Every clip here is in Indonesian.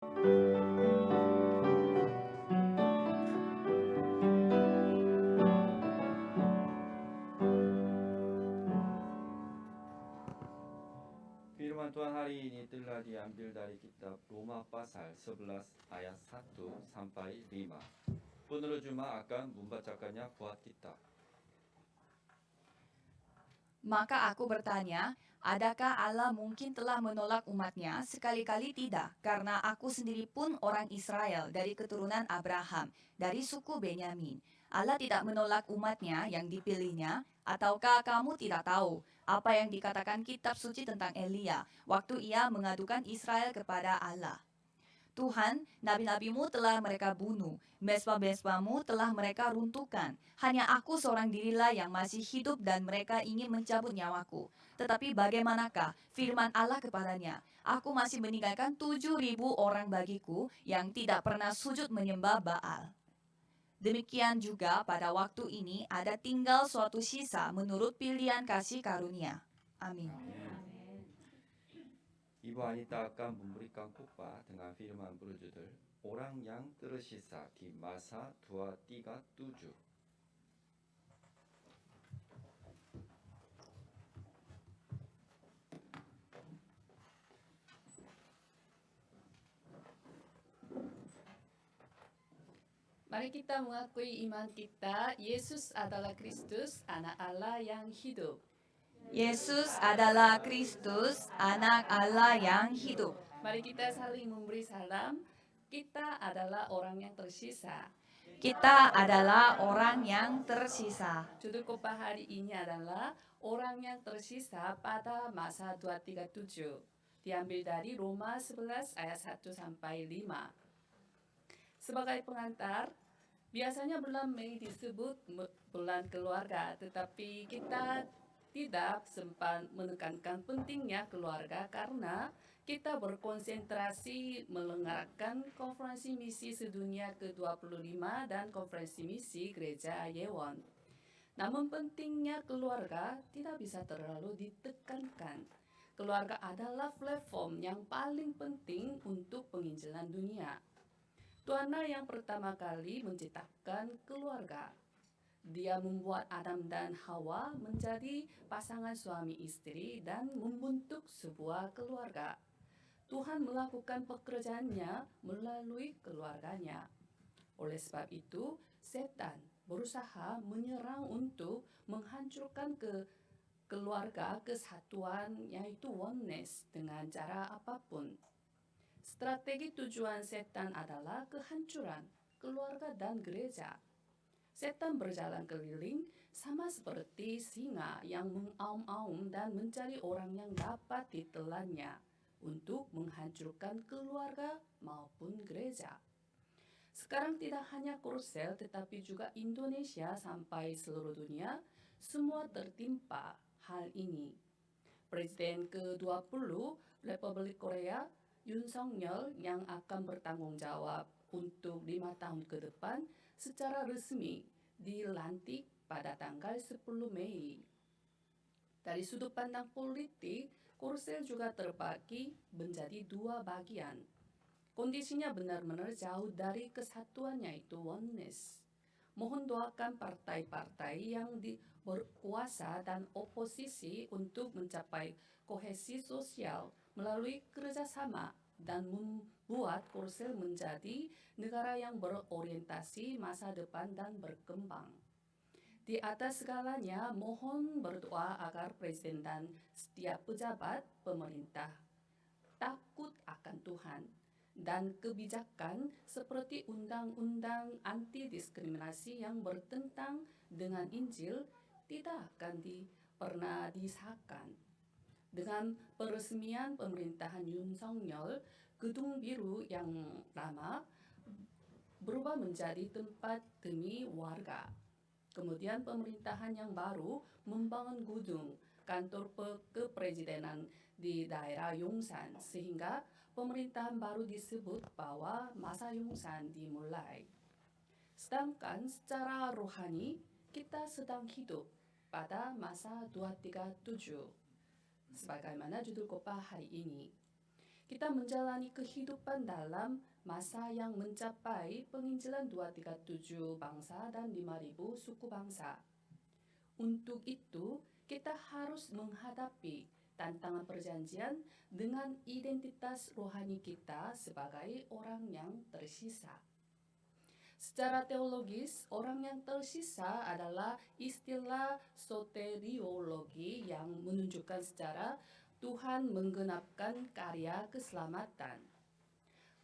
Firman Tuhan hari ini telah diambil dari kitab Roma pasal 11 ayat 1 sampai 5. Penulis Juma akan membacakannya buat kita. Maka aku bertanya, adakah Allah mungkin telah menolak umatnya? Sekali-kali tidak, karena aku sendiri pun orang Israel dari keturunan Abraham, dari suku Benyamin. Allah tidak menolak umatnya yang dipilihnya, ataukah kamu tidak tahu apa yang dikatakan kitab suci tentang Elia waktu ia mengadukan Israel kepada Allah? Tuhan, nabi-nabimu telah mereka bunuh, mesbah-mesbahmu telah mereka runtuhkan. Hanya aku seorang dirilah yang masih hidup dan mereka ingin mencabut nyawaku. Tetapi bagaimanakah firman Allah kepadanya? Aku masih meninggalkan 7.000 orang bagiku yang tidak pernah sujud menyembah Baal. Demikian juga pada waktu ini ada tinggal suatu sisa menurut pilihan kasih karunia. Amin. Ibu Anita akan memberikan khotbah dengan firman berjudul Orang yang tersisa di masa 237. Mari kita mengakui iman kita, Yesus adalah Kristus, anak Allah yang hidup. Yesus adalah Kristus, anak Allah yang hidup. Mari kita saling memberi salam. Kita adalah orang yang tersisa. Kita adalah orang yang tersisa. Judul khotbah hari ini adalah orang yang tersisa pada masa 237. Diambil dari Roma 11 ayat 1 sampai 5. Sebagai pengantar, biasanya bulan Mei disebut bulan keluarga, tetapi kita tidak sempat menekankan pentingnya keluarga karena kita berkonsentrasi menyelenggarakan konferensi misi sedunia ke-25 dan konferensi misi gereja Yewon. Namun pentingnya keluarga tidak bisa terlalu ditekankan. Keluarga adalah platform yang paling penting untuk penginjilan dunia. Tuhan yang pertama kali menciptakan keluarga. Dia membuat Adam dan Hawa menjadi pasangan suami istri dan membentuk sebuah keluarga. Tuhan melakukan pekerjaannya melalui keluarganya. Oleh sebab itu, setan berusaha menyerang untuk menghancurkan keluarga kesatuan, yaitu oneness, dengan cara apapun. Strategi tujuan setan adalah kehancuran keluarga dan gereja. Setan berjalan keliling sama seperti singa yang mengaum-aum dan mencari orang yang dapat ditelannya untuk menghancurkan keluarga maupun gereja. Sekarang tidak hanya Korsel tetapi juga Indonesia sampai seluruh dunia, semua tertimpa hal ini. Presiden ke-20 Republik Korea, Yoon Suk-yeol, yang akan bertanggung jawab untuk 5 tahun ke depan secara resmi dilantik pada tanggal 10 Mei. Dari sudut pandang politik, Korsel juga terbagi menjadi 2 bagian. Kondisinya benar-benar jauh dari kesatuan, yaitu oneness. Mohon doakan partai-partai yang berkuasa dan oposisi untuk mencapai kohesi sosial melalui kerjasama dan membuat Korsel menjadi negara yang berorientasi masa depan dan berkembang. Di atas segalanya, mohon berdoa agar presiden dan setiap pejabat pemerintah takut akan Tuhan dan kebijakan seperti undang-undang anti-diskriminasi yang bertentangan dengan Injil tidak akan pernah disahkan. Dengan peresmian pemerintahan Yoon Suk-yeol, Gedung Biru yang lama berubah menjadi tempat demi warga. Kemudian pemerintahan yang baru membangun gedung kantor kepresidenan di daerah Yongsan, sehingga pemerintahan baru disebut bahwa masa Yongsan dimulai. Sedangkan secara rohani, kita sedang hidup pada masa 237. Sebagaimana judul khotbah hari ini, kita menjalani kehidupan dalam masa yang mencapai penginjilan 237 bangsa dan 5.000 suku bangsa. Untuk itu, kita harus menghadapi tantangan perjanjian dengan identitas rohani kita sebagai orang yang tersisa. Secara teologis, orang yang tersisa adalah istilah soteriologi yang menunjukkan secara Tuhan menggenapkan karya keselamatan.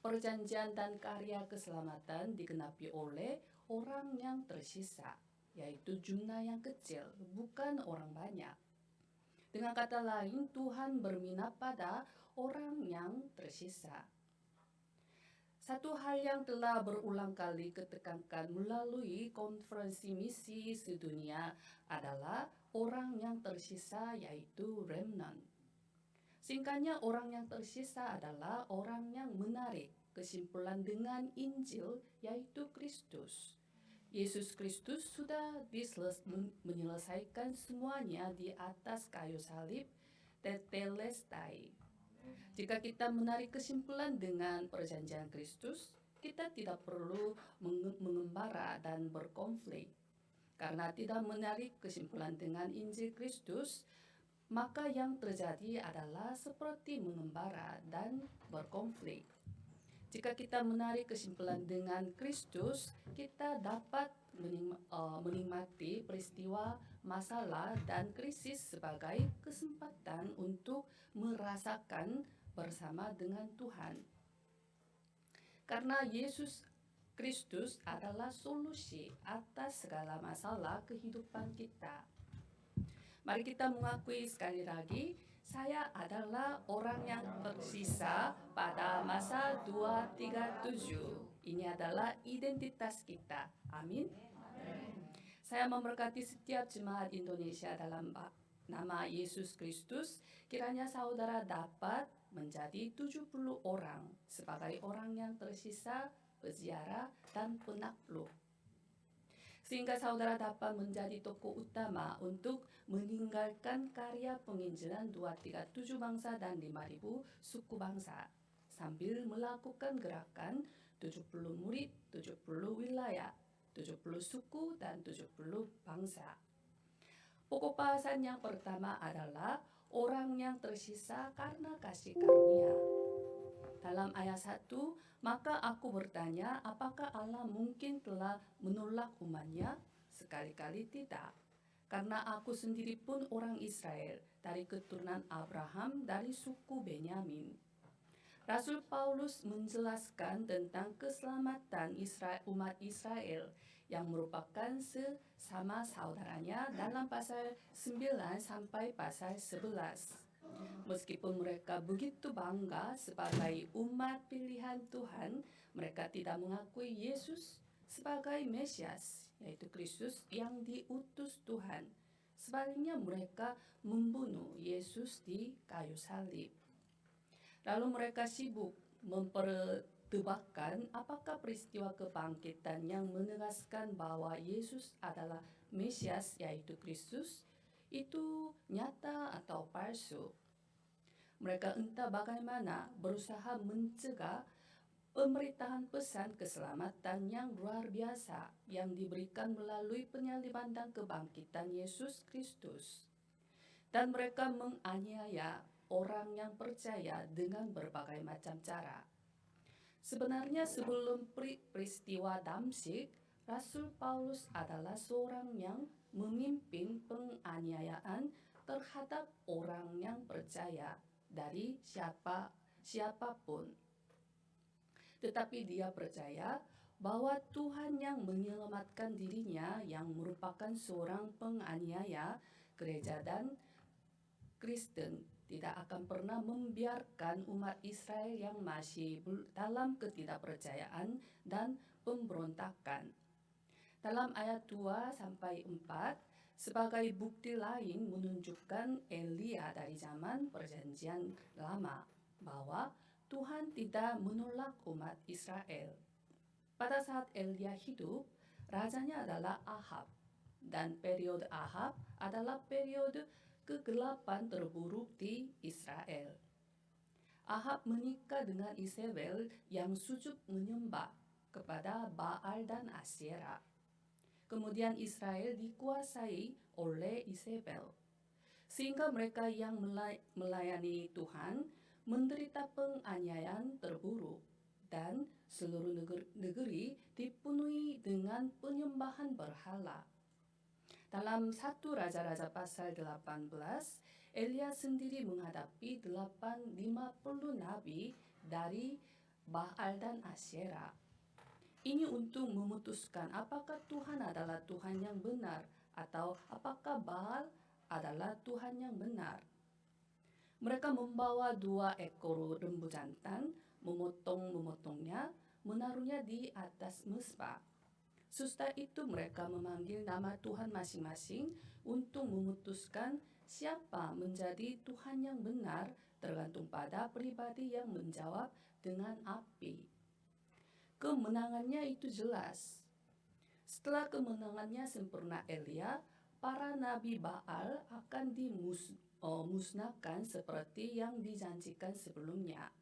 Perjanjian dan karya keselamatan digenapi oleh orang yang tersisa, yaitu jumlah yang kecil, bukan orang banyak. Dengan kata lain, Tuhan berminat pada orang yang tersisa. Satu hal yang telah berulang kali ditekankan melalui konferensi misi sedunia adalah orang yang tersisa, yaitu remnant. Singkatnya, orang yang tersisa adalah orang yang menarik kesimpulan dengan Injil, yaitu Kristus. Yesus Kristus sudah menyelesaikan semuanya di atas kayu salib, tetelestai. Jika kita menarik kesimpulan dengan perjanjian Kristus, kita tidak perlu mengembara dan berkonflik. Karena tidak menarik kesimpulan dengan Injil Kristus, maka yang terjadi adalah seperti mengembara dan berkonflik. Jika kita menarik kesimpulan dengan Kristus, kita dapat menikmati peristiwa, masalah, dan krisis sebagai kesempatan untuk merasakan bersama dengan Tuhan. Karena Yesus Kristus adalah solusi atas segala masalah kehidupan kita. Mari kita mengakui sekali lagi, saya adalah orang yang tersisa pada masa 237. Ini adalah identitas kita. Amin. Saya memberkati setiap jemaat Indonesia dalam nama Yesus Kristus. Kiranya saudara dapat menjadi 70 orang sebagai orang yang tersisa, peziarah, dan penakluk. Sehingga saudara dapat menjadi tokoh utama untuk meninggalkan karya penginjilan 237 bangsa dan 5.000 suku bangsa, sambil melakukan gerakan 70 murid, 70 wilayah, 70 suku, dan 70 bangsa. Pokok bahasan yang pertama adalah orang yang tersisa karena kasih karunia. Dalam ayat 1, maka aku bertanya, apakah Allah mungkin telah menolak umatnya? Sekali-kali tidak. Karena aku sendiri pun orang Israel, dari keturunan Abraham, dari suku Benyamin. Rasul Paulus menjelaskan tentang keselamatan umat Israel yang merupakan sesama saudaranya dalam pasal 9 sampai pasal 11. Meskipun mereka begitu bangga sebagai umat pilihan Tuhan, mereka tidak mengakui Yesus sebagai Mesias, yaitu Kristus yang diutus Tuhan. Sebaliknya mereka membunuh Yesus di kayu salib. Lalu mereka sibuk memperdebatkan apakah peristiwa kebangkitan yang menegaskan bahwa Yesus adalah Mesias, yaitu Kristus, itu nyata atau palsu. Mereka entah bagaimana berusaha mencegah pemberitahan pesan keselamatan yang luar biasa yang diberikan melalui penyaliban dan kebangkitan Yesus Kristus. Dan mereka menganiaya orang yang percaya dengan berbagai macam cara. Sebenarnya sebelum peristiwa Damsyik, Rasul Paulus adalah seorang yang memimpin penganiayaan terhadap orang yang percaya dari siapapun. Tetapi dia percaya bahwa Tuhan yang menyelamatkan dirinya yang merupakan seorang penganiaya gereja dan Kristen tidak akan pernah membiarkan umat Israel yang masih dalam ketidakpercayaan dan pemberontakan. Dalam ayat 2-4, sebagai bukti lain menunjukkan Elia dari zaman perjanjian lama bahwa Tuhan tidak menolak umat Israel. Pada saat Elia hidup, rajanya adalah Ahab, dan periode Ahab adalah periode kegelapan terburuk di Israel. Ahab menikah dengan Isabel yang sujud menyembah kepada Baal dan Asyera. Kemudian Israel dikuasai oleh Isabel, sehingga mereka yang melayani Tuhan menderita penganiayaan terburuk, dan seluruh negeri dipenuhi dengan penyembahan berhala. Dalam 1 Raja-Raja pasal 18, Elia sendiri menghadapi 50 nabi dari Baal dan Asyera. Ini untuk memutuskan apakah Tuhan adalah Tuhan yang benar atau apakah Baal adalah Tuhan yang benar. Mereka membawa 2 ekor lembu jantan, memotongnya, menaruhnya di atas mezbah. Sesudah itu mereka memanggil nama Tuhan masing-masing untuk memutuskan siapa menjadi Tuhan yang benar, tergantung pada pribadi yang menjawab dengan api. Kemenangannya itu jelas. Setelah kemenangannya sempurna Elia, para nabi Baal akan dimusnahkan seperti yang dijanjikan sebelumnya.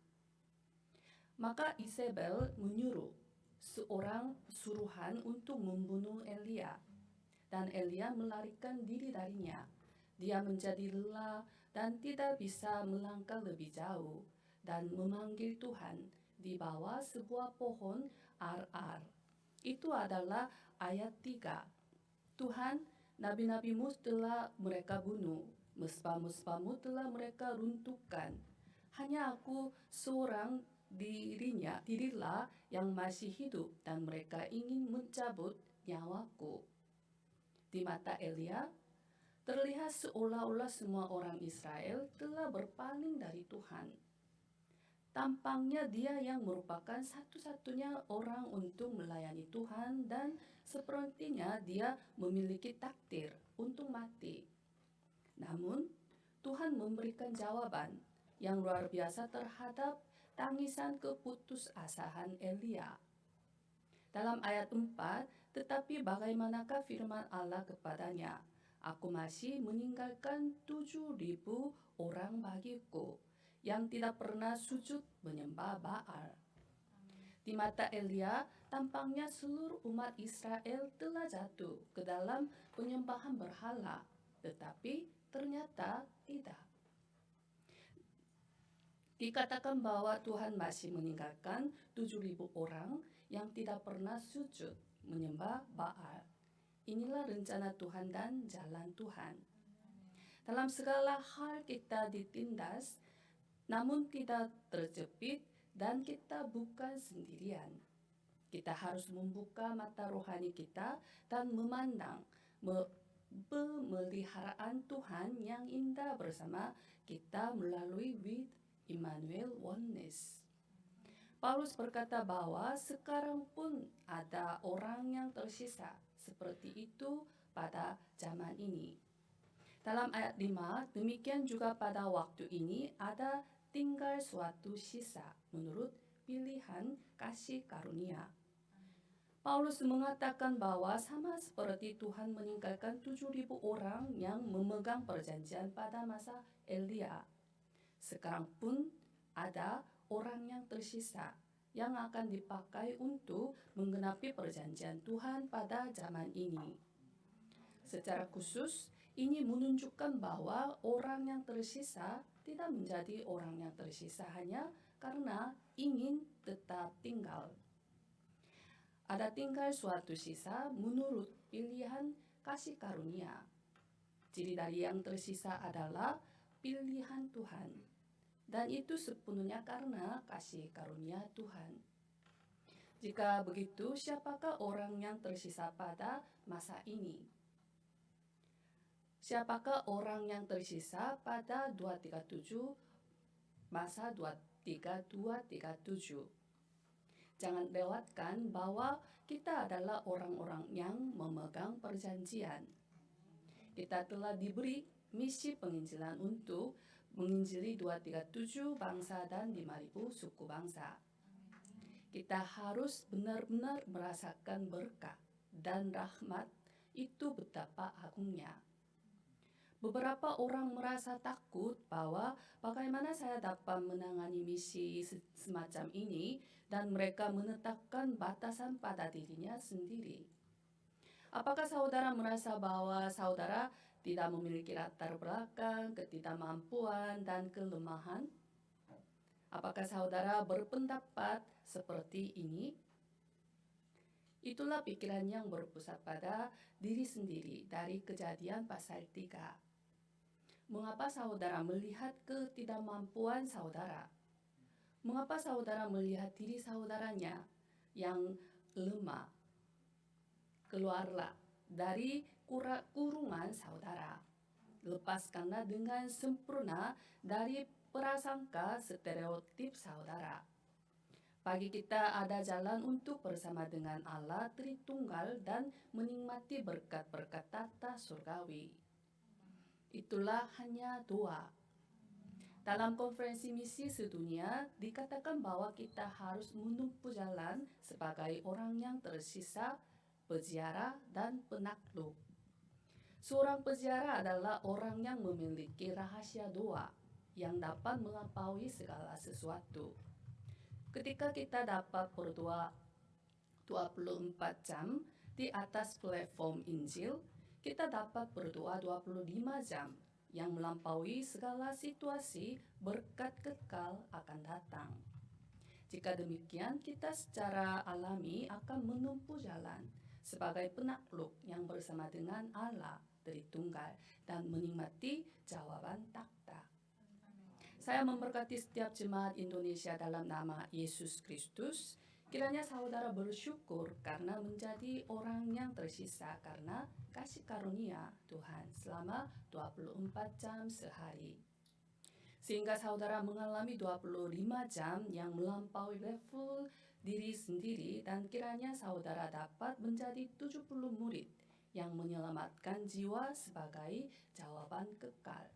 Maka Isabel menyuruh seorang suruhan untuk membunuh Elia, dan Elia melarikan diri darinya. Dia menjadi lelah dan tidak bisa melangkah lebih jauh, dan memanggil Tuhan di bawah sebuah pohon ar-ar. Itu adalah ayat 3. Tuhan, nabi-nabimu telah mereka bunuh, mezbah-mezbahmu telah mereka runtuhkan. Hanya aku seorang dirilah yang masih hidup, dan mereka ingin mencabut nyawaku. Di mata Elia, terlihat seolah-olah semua orang Israel telah berpaling dari Tuhan. Tampaknya dia yang merupakan satu-satunya orang untuk melayani Tuhan, dan sepertinya dia memiliki takdir untuk mati. Namun, Tuhan memberikan jawaban yang luar biasa terhadap tangisan keputusasaan Elia. Dalam ayat 4, tetapi bagaimanakah firman Allah kepadanya? Aku masih meninggalkan 7.000 orang bagiku yang tidak pernah sujud menyembah Baal. Di mata Elia, tampaknya seluruh umat Israel telah jatuh ke dalam penyembahan berhala, tetapi ternyata tidak. Dikatakan bahwa Tuhan masih meninggalkan 7.000 orang yang tidak pernah sujud menyembah Baal. Inilah rencana Tuhan dan jalan Tuhan. Dalam segala hal kita ditindas, namun tidak terjepit, dan kita bukan sendirian. Kita harus membuka mata rohani kita dan memandang pemeliharaan Tuhan yang indah bersama kita melalui with Immanuel Oneness. Paulus berkata bahwa sekarang pun ada orang yang tersisa seperti itu pada zaman ini. Dalam ayat 5, demikian juga pada waktu ini ada tinggal suatu sisa menurut pilihan kasih karunia. Paulus mengatakan bahwa sama seperti Tuhan meninggalkan 7.000 orang yang memegang perjanjian pada masa Elia, sekarang pun ada orang yang tersisa yang akan dipakai untuk menggenapi perjanjian Tuhan pada zaman ini. Secara khusus, ini menunjukkan bahwa orang yang tersisa tidak menjadi orang yang tersisa hanya karena ingin tetap tinggal. Ada tinggal suatu sisa menurut pilihan kasih karunia. Ciri dari yang tersisa adalah pilihan Tuhan. Dan itu sepenuhnya karena kasih karunia Tuhan. Jika begitu, siapakah orang yang tersisa pada masa ini? Siapakah orang yang tersisa pada 237, masa 237? Jangan lewatkan bahwa kita adalah orang-orang yang memegang perjanjian. Kita telah diberi misi penginjilan untuk menginjili 237 bangsa dan 5.000 suku bangsa. Kita harus benar-benar merasakan berkat dan rahmat itu betapa agungnya. Beberapa orang merasa takut bahwa bagaimana saya dapat menangani misi semacam ini dan mereka menetapkan batasan pada dirinya sendiri. Apakah saudara merasa bahwa saudara tidak memiliki latar belakang, ketidakmampuan, dan kelemahan? Apakah saudara berpendapat seperti ini? Itulah pikiran yang berpusat pada diri sendiri dari Kejadian pasal 3. Mengapa saudara melihat ketidakmampuan saudara? Mengapa saudara melihat diri saudaranya yang lemah? Keluarlah dari kurungan saudara. Lepaskanlah dengan sempurna dari prasangka stereotip saudara. Bagi kita ada jalan untuk bersama dengan Allah Tritunggal dan menikmati berkat-berkat tata surgawi. Itulah hanya doa. Dalam konferensi misi sedunia, dikatakan bahwa kita harus menempuh jalan sebagai orang yang tersisa, peziarah, dan penakluk. Seorang peziarah adalah orang yang memiliki rahasia doa yang dapat melampaui segala sesuatu. Ketika kita dapat berdoa 24 jam di atas platform Injil, kita dapat berdoa 25 jam yang melampaui segala situasi, berkat kekal akan datang. Jika demikian, kita secara alami akan menempuh jalan sebagai penakluk yang bersama dengan Allah Tritunggal dan menikmati jawaban takhta. Saya memberkati setiap jemaat Indonesia dalam nama Yesus Kristus. Kiranya saudara bersyukur karena menjadi orang yang tersisa karena kasih karunia Tuhan selama 24 jam sehari. Sehingga saudara mengalami 25 jam yang melampaui level diri sendiri dan kiranya saudara dapat menjadi 70 murid yang menyelamatkan jiwa sebagai jawaban kekal.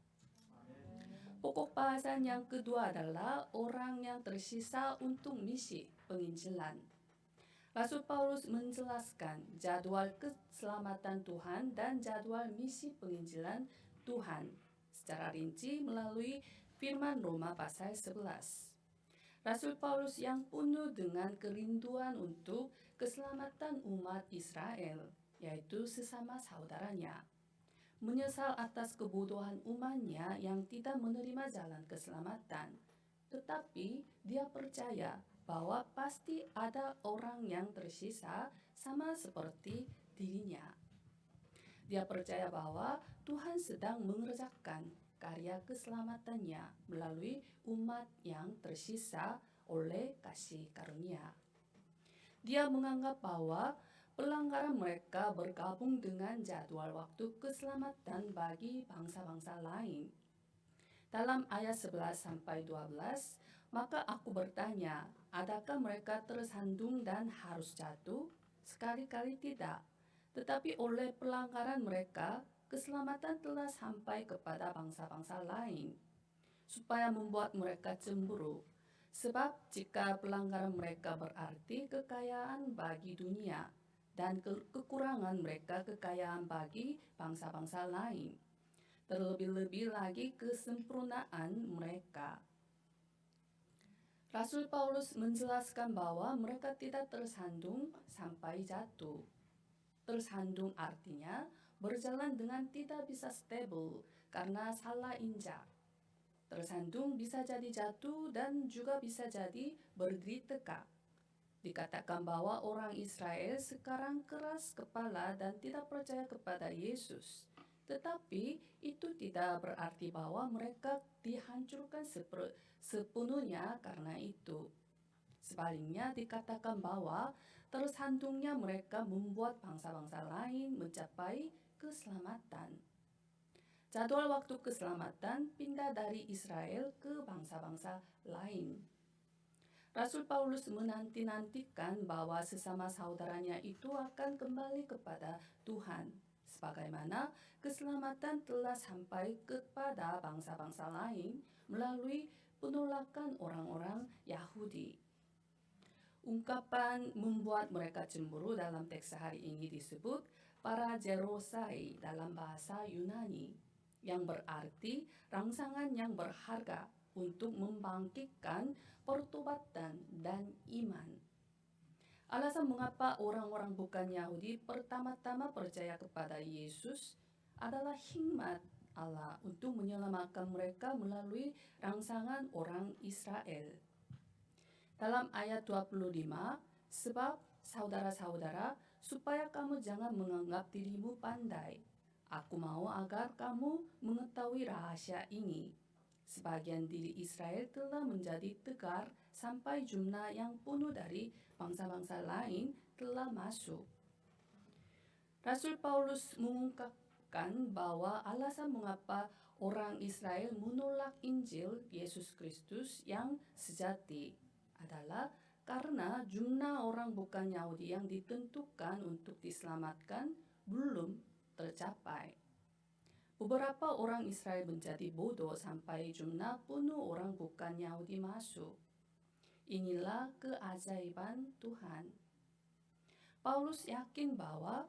Pokok bahasan yang kedua adalah orang yang tersisa untuk misi penginjilan. Rasul Paulus menjelaskan jadwal keselamatan Tuhan dan jadwal misi penginjilan Tuhan secara rinci melalui firman Roma pasal 11. Rasul Paulus yang penuh dengan kerinduan untuk keselamatan umat Israel, yaitu sesama saudaranya, menyesal atas kebodohan umatnya yang tidak menerima jalan keselamatan. Tetapi dia percaya bahwa pasti ada orang yang tersisa sama seperti dirinya. Dia percaya bahwa Tuhan sedang mengerjakan karya keselamatannya melalui umat yang tersisa oleh kasih karunia. Dia menganggap bahwa pelanggaran mereka bergabung dengan jadwal waktu keselamatan bagi bangsa-bangsa lain. Dalam ayat 11-12, maka aku bertanya, adakah mereka tersandung dan harus jatuh? Sekali-kali tidak. Tetapi oleh pelanggaran mereka, keselamatan telah sampai kepada bangsa-bangsa lain, supaya membuat mereka cemburu. Sebab jika pelanggaran mereka berarti kekayaan bagi dunia, dan kekurangan mereka kekayaan bagi bangsa-bangsa lain, terlebih-lebih lagi kesempurnaan mereka. Rasul Paulus menjelaskan bahwa mereka tidak tersandung sampai jatuh. Tersandung artinya berjalan dengan tidak bisa stabil karena salah injak. Tersandung bisa jadi jatuh dan juga bisa jadi berdiri tegak. Dikatakan bahwa orang Israel sekarang keras kepala dan tidak percaya kepada Yesus. Tetapi itu tidak berarti bahwa mereka dihancurkan sepenuhnya karena itu. Sebaliknya dikatakan bahwa tersandungnya mereka membuat bangsa-bangsa lain mencapai keselamatan. Jadwal waktu keselamatan pindah dari Israel ke bangsa-bangsa lain. Rasul Paulus menanti-nantikan bahwa sesama saudaranya itu akan kembali kepada Tuhan, sebagaimana keselamatan telah sampai kepada bangsa-bangsa lain melalui penolakan orang-orang Yahudi. Ungkapan membuat mereka cemburu dalam teks hari ini disebut parajerosai dalam bahasa Yunani. yang berarti rangsangan yang berharga untuk membangkitkan pertobatan dan iman. Alasan mengapa orang-orang bukan Yahudi pertama-tama percaya kepada Yesus adalah hikmat Allah untuk menyelamatkan mereka melalui rangsangan orang Israel. Dalam ayat 25, sebab saudara-saudara, supaya kamu jangan menganggap dirimu pandai. Aku mau agar kamu mengetahui rahasia ini. Sebagian diri Israel telah menjadi tegar sampai jumlah yang penuh dari bangsa-bangsa lain telah masuk. Rasul Paulus mengungkapkan bahwa alasan mengapa orang Israel menolak Injil Yesus Kristus yang sejati adalah karena jumlah orang bukan Yahudi yang ditentukan untuk diselamatkan belum tercapai. Beberapa orang Israel menjadi bodoh sampai jumlah penuh orang bukan Yahudi masuk. Inilah keajaiban Tuhan. Paulus yakin bahwa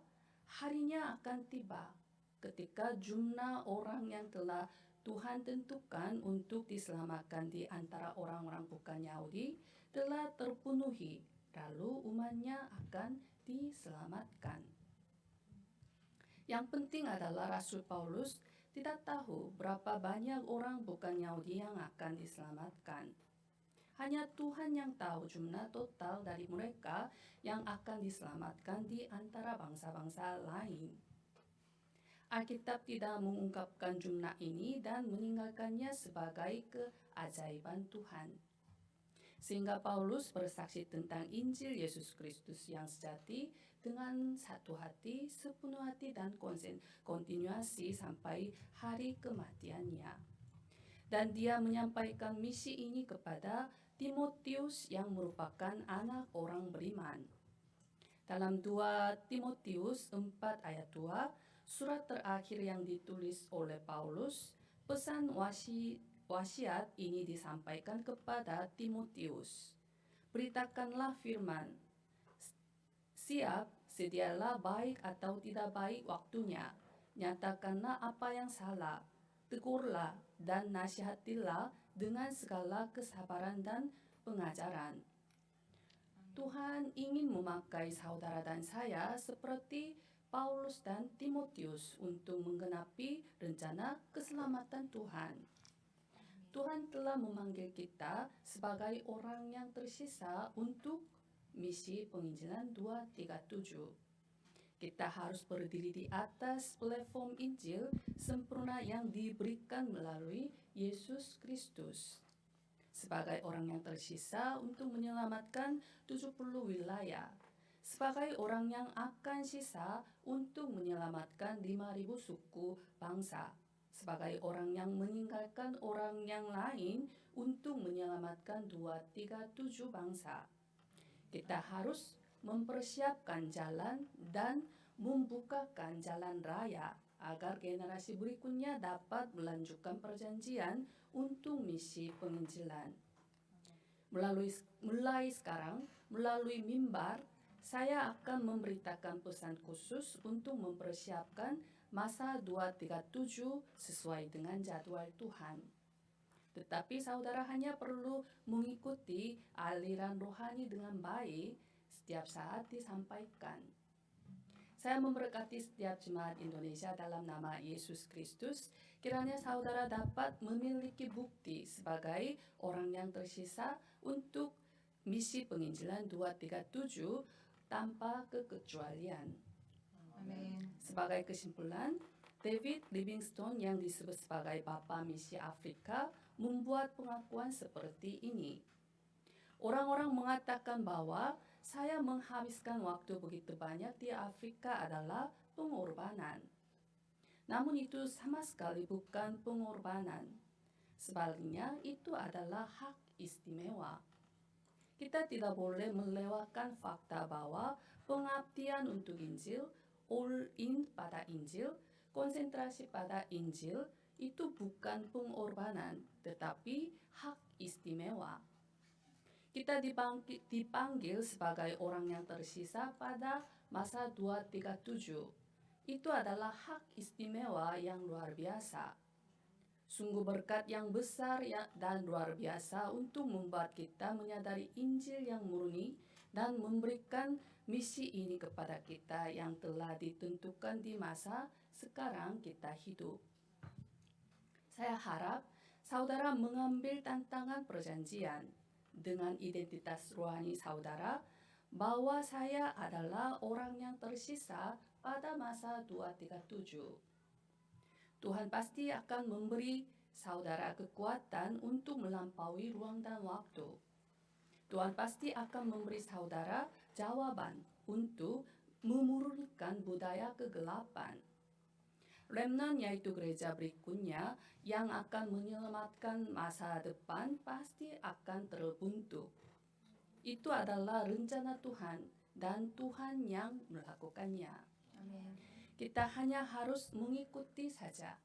harinya akan tiba ketika jumlah orang yang telah Tuhan tentukan untuk diselamatkan di antara orang-orang bukan Yahudi telah terpenuhi, lalu umatnya akan diselamatkan. Yang penting adalah Rasul Paulus tidak tahu berapa banyak orang bukan Yahudi yang akan diselamatkan. Hanya Tuhan yang tahu jumlah total dari mereka yang akan diselamatkan di antara bangsa-bangsa lain. Alkitab tidak mengungkapkan jumlah ini dan meninggalkannya sebagai keajaiban Tuhan. Sehingga Paulus bersaksi tentang Injil Yesus Kristus yang sejati dengan satu hati, sepenuh hati dan kontinuasi sampai hari kematiannya. Dan dia menyampaikan misi ini kepada Timotius yang merupakan anak orang beriman. Dalam 2 Timotius 4 ayat 2, surat terakhir yang ditulis oleh Paulus, pesan wasiat ini disampaikan kepada Timotius. Beritakanlah firman, siap, sedialah baik atau tidak baik waktunya. Nyatakanlah apa yang salah, tegurlah dan nasihatilah dengan segala kesabaran dan pengajaran. Tuhan ingin memakai saudara dan saya seperti Paulus dan Timotius untuk menggenapi rencana keselamatan Tuhan. Tuhan telah memanggil kita sebagai orang yang tersisa untuk misi penginjilan 237. Kita harus berdiri di atas platform Injil sempurna yang diberikan melalui Yesus Kristus. Sebagai orang yang tersisa untuk menyelamatkan 70 wilayah. Sebagai orang yang akan sisa untuk menyelamatkan 5.000 suku bangsa. Sebagai orang yang meninggalkan orang yang lain untuk menyelamatkan 237 bangsa. Kita harus mempersiapkan jalan dan membukakan jalan raya agar generasi berikutnya dapat melanjutkan perjanjian untuk misi penginjilan. Mulai sekarang, melalui mimbar, saya akan memberitakan pesan khusus untuk mempersiapkan masa 237 sesuai dengan jadwal Tuhan. Tetapi saudara hanya perlu mengikuti aliran rohani dengan baik setiap saat disampaikan. Saya memberkati setiap jemaat Indonesia dalam nama Yesus Kristus. Kiranya saudara dapat memiliki bukti sebagai orang yang tersisa untuk misi penginjilan 237 tanpa kekecualian. Amin. Sebagai kesimpulan, David Livingstone yang disebut sebagai Bapa Misi Afrika membuat pengakuan seperti ini. Orang-orang mengatakan bahwa saya menghabiskan waktu begitu banyak di Afrika adalah pengorbanan. Namun itu sama sekali bukan pengorbanan. Sebaliknya itu adalah hak istimewa. Kita tidak boleh melewatkan fakta bahwa pengabdian untuk Injil, all in pada Injil, konsentrasi pada Injil itu bukan pengorbanan, tetapi hak istimewa. Kita dipanggil sebagai orang yang tersisa pada masa 237. Itu adalah hak istimewa yang luar biasa. Sungguh berkat yang besar dan luar biasa untuk membuat kita menyadari Injil yang murni dan memberikan misi ini kepada kita yang telah ditentukan di masa sekarang kita hidup. Saya harap saudara mengambil tantangan perjanjian dengan identitas rohani saudara bahwa saya adalah orang yang tersisa pada masa 237. Tuhan pasti akan memberi saudara kekuatan untuk melampaui ruang dan waktu. Tuhan pasti akan memberi saudara jawaban untuk memurnikan budaya kegelapan. Remnant yaitu gereja berikutnya yang akan menyelamatkan masa depan pasti akan terbuntuk. Itu adalah rencana Tuhan dan Tuhan yang melakukannya. Amin. Kita hanya harus mengikuti saja.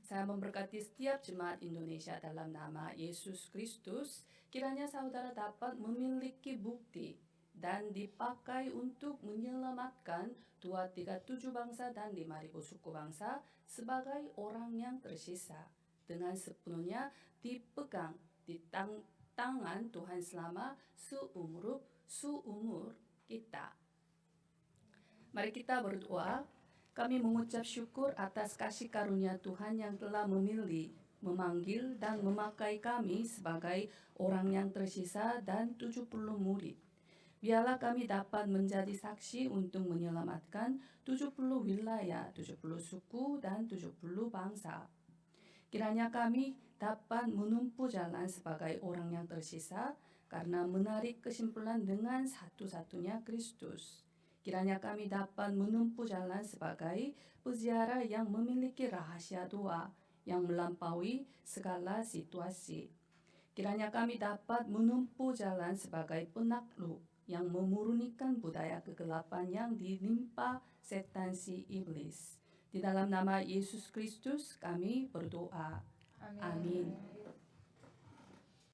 Saya memberkati setiap jemaat Indonesia dalam nama Yesus Kristus. Kiranya saudara dapat memiliki bukti dan dipakai untuk menyelamatkan 237 bangsa dan 5.000 suku bangsa sebagai orang yang tersisa dengan sepenuhnya dipegang di tangan Tuhan selama seumur kita. Mari kita berdoa. Kami mengucap syukur atas kasih karunia Tuhan yang telah memilih, memanggil, dan memakai kami sebagai orang yang tersisa dan 70 murid. Biarlah kami dapat menjadi saksi untuk menyelamatkan 70 wilayah, 70 suku, dan 70 bangsa. Kiranya kami dapat menempuh jalan sebagai orang yang tersisa karena menarik kesimpulan dengan satu-satunya Kristus. Kiranya kami dapat menempuh jalan sebagai peziarah yang memiliki rahasia doa yang melampaui segala situasi. Kiranya kami dapat menempuh jalan sebagai penakluk yang memurnikan budaya kegelapan yang dilimpa setan si iblis. Di dalam nama Yesus Kristus kami berdoa. Amin.